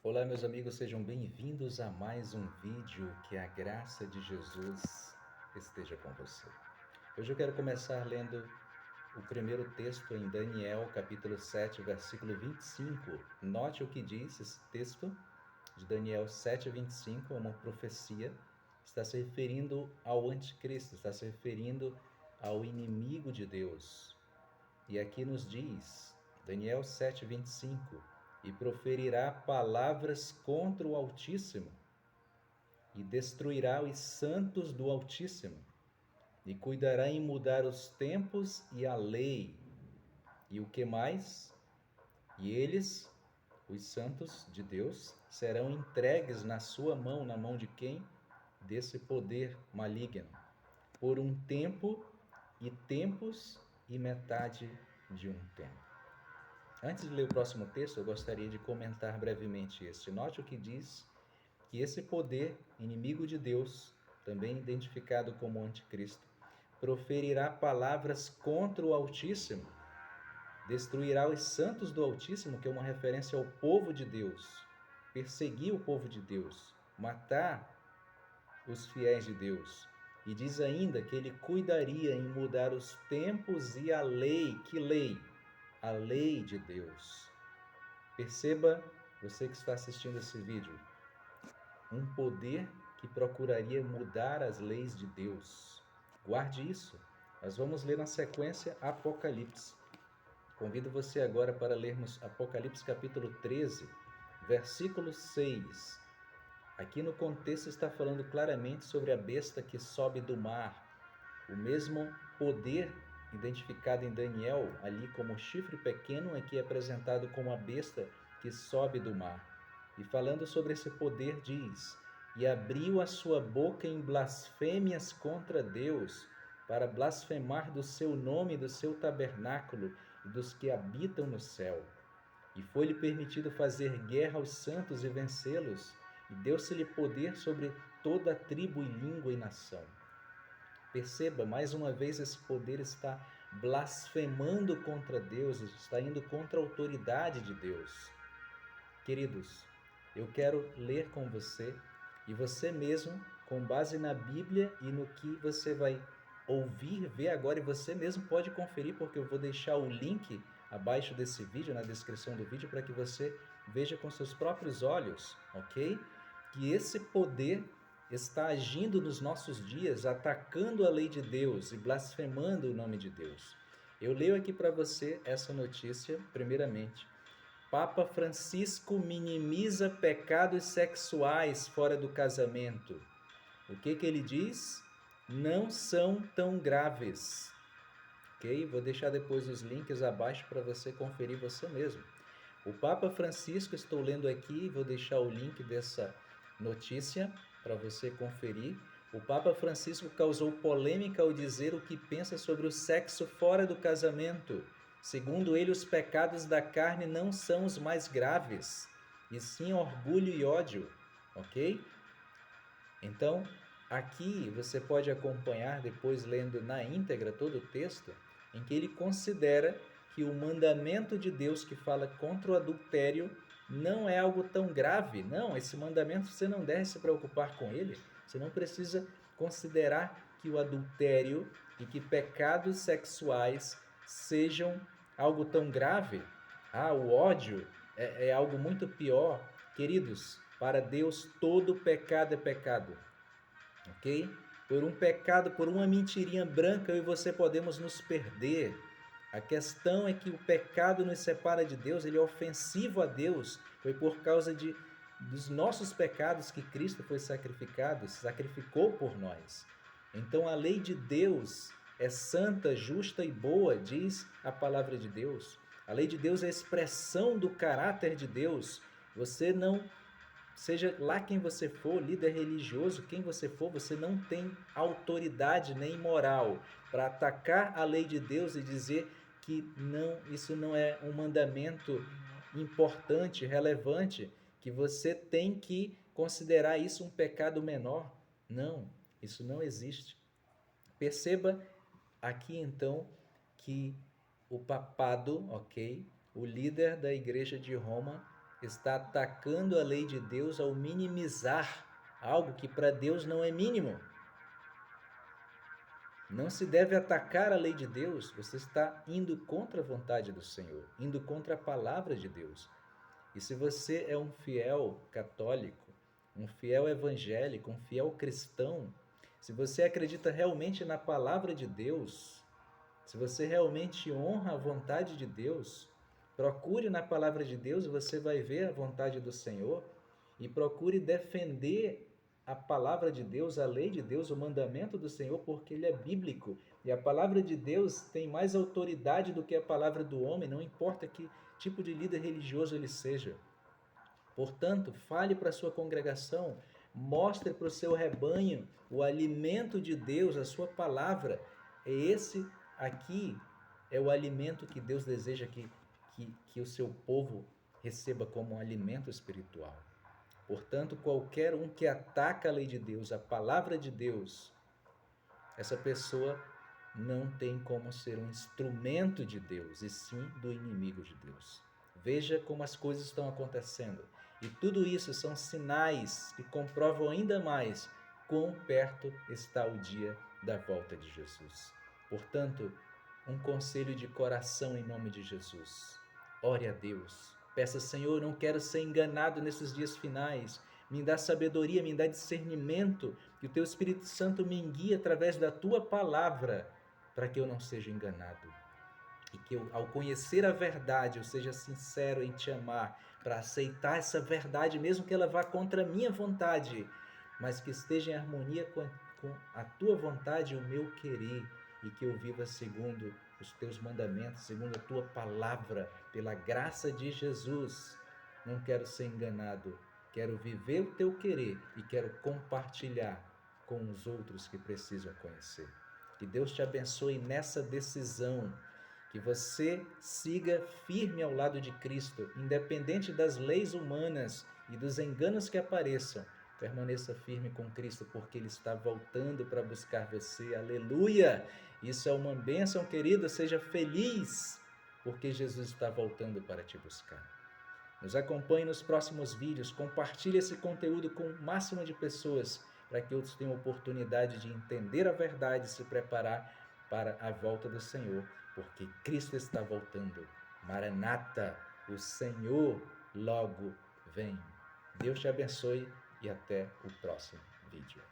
Olá, meus amigos, sejam bem-vindos a mais um vídeo. Que a graça de Jesus esteja com você. Hoje eu quero começar lendo o primeiro texto em Daniel, capítulo 7, versículo 25. Note o que diz esse texto de Daniel 7, 25, é uma profecia, está se referindo ao anticristo, está se referindo ao inimigo de Deus. E aqui nos diz, Daniel 7, 25, e proferirá palavras contra o Altíssimo, e destruirá os santos do Altíssimo, e cuidará em mudar os tempos e a lei. E o que mais? E eles, os santos de Deus, serão entregues na sua mão, na mão de quem? Desse poder maligno, por um tempo e tempos e metade de um tempo. Antes de ler o próximo texto, eu gostaria de comentar brevemente este. Note o que diz que esse poder, inimigo de Deus, também identificado como anticristo, proferirá palavras contra o Altíssimo, destruirá os santos do Altíssimo, que é uma referência ao povo de Deus, perseguir o povo de Deus, matar os fiéis de Deus. E diz ainda que ele cuidaria em mudar os tempos e a lei. Que lei? A lei de Deus. Perceba, você que está assistindo esse vídeo, um poder que procuraria mudar as leis de Deus. Guarde isso. Nós vamos ler na sequência Apocalipse. Convido você agora para lermos Apocalipse capítulo 13, versículo 6. Aqui no contexto está falando claramente sobre a besta que sobe do mar. O mesmo poder identificado em Daniel, ali como chifre pequeno, aqui é apresentado como a besta que sobe do mar. E falando sobre esse poder, diz: E abriu a sua boca em blasfêmias contra Deus, para blasfemar do seu nome, do seu tabernáculo e dos que habitam no céu. E foi-lhe permitido fazer guerra aos santos e vencê-los, e deu-se-lhe poder sobre toda a tribo e língua e nação. Perceba, mais uma vez, esse poder está blasfemando contra Deus, está indo contra a autoridade de Deus. Queridos, eu quero ler com você, e você mesmo, com base na Bíblia e no que você vai ouvir, ver agora, e você mesmo pode conferir, porque eu vou deixar o link abaixo desse vídeo, na descrição do vídeo, para que você veja com seus próprios olhos, ok? Que esse poder está agindo nos nossos dias, atacando a lei de Deus e blasfemando o nome de Deus. Eu leio aqui para você essa notícia, primeiramente. Papa Francisco minimiza pecados sexuais fora do casamento. O que ele diz? Não são tão graves. Ok? Vou deixar depois os links abaixo para você conferir você mesmo. O Papa Francisco, estou lendo aqui, vou deixar o link dessa notícia para você conferir. O Papa Francisco causou polêmica ao dizer o que pensa sobre o sexo fora do casamento. Segundo ele, os pecados da carne não são os mais graves, e sim orgulho e ódio, ok? Então, aqui você pode acompanhar, depois lendo na íntegra todo o texto, em que ele considera que o mandamento de Deus que fala contra o adultério não é algo tão grave. Não, esse mandamento você não deve se preocupar com ele. Você não precisa considerar que o adultério e que pecados sexuais sejam algo tão grave. O ódio é algo muito pior. Queridos, para Deus todo pecado é pecado, ok? Por um pecado, por uma mentirinha branca, eu e você podemos nos perder. A questão é que o pecado nos separa de Deus, ele é ofensivo a Deus. Foi por causa dos nossos pecados que Cristo foi sacrificado, se sacrificou por nós. Então a lei de Deus é santa, justa e boa, diz a palavra de Deus. A lei de Deus é a expressão do caráter de Deus. Você não, seja lá quem você for, líder religioso, quem você for, você não tem autoridade nem moral para atacar a lei de Deus e dizer que não, isso não é um mandamento importante, relevante, que você tem que considerar isso um pecado menor. Não, isso não existe. Perceba aqui então que o papado, ok, o líder da igreja de Roma, está atacando a lei de Deus ao minimizar algo que para Deus não é mínimo. Não se deve atacar a lei de Deus, você está indo contra a vontade do Senhor, indo contra a palavra de Deus. E se você é um fiel católico, um fiel evangélico, um fiel cristão, se você acredita realmente na palavra de Deus, se você realmente honra a vontade de Deus, procure na palavra de Deus e você vai ver a vontade do Senhor e procure defender a palavra de Deus, a lei de Deus, o mandamento do Senhor, porque ele é bíblico. E a palavra de Deus tem mais autoridade do que a palavra do homem, não importa que tipo de líder religioso ele seja. Portanto, fale para a sua congregação, mostre para o seu rebanho o alimento de Deus, a sua palavra. Esse aqui é o alimento que Deus deseja que o seu povo receba como um alimento espiritual. Portanto, qualquer um que ataca a lei de Deus, a palavra de Deus, essa pessoa não tem como ser um instrumento de Deus, e sim do inimigo de Deus. Veja como as coisas estão acontecendo. E tudo isso são sinais que comprovam ainda mais quão perto está o dia da volta de Jesus. Portanto, um conselho de coração em nome de Jesus. Ore a Deus. Peça, Senhor, não quero ser enganado nesses dias finais. Me dá sabedoria, me dá discernimento, que o Teu Espírito Santo me guie através da Tua palavra, para que eu não seja enganado. E que eu, ao conhecer a verdade, eu seja sincero em Te amar, para aceitar essa verdade, mesmo que ela vá contra a minha vontade, mas que esteja em harmonia com a Tua vontade e o meu querer, e que eu viva segundo os Teus mandamentos, segundo a Tua palavra, pela graça de Jesus. Não quero ser enganado, quero viver o Teu querer e quero compartilhar com os outros que precisam conhecer. Que Deus te abençoe nessa decisão, que você siga firme ao lado de Cristo, independente das leis humanas e dos enganos que apareçam. Permaneça firme com Cristo, porque Ele está voltando para buscar você. Aleluia! Isso é uma bênção, querido. Seja feliz, porque Jesus está voltando para te buscar. Nos acompanhe nos próximos vídeos. Compartilhe esse conteúdo com o máximo de pessoas, para que outros tenham oportunidade de entender a verdade e se preparar para a volta do Senhor, porque Cristo está voltando. Maranata, o Senhor logo vem. Deus te abençoe e até o próximo vídeo.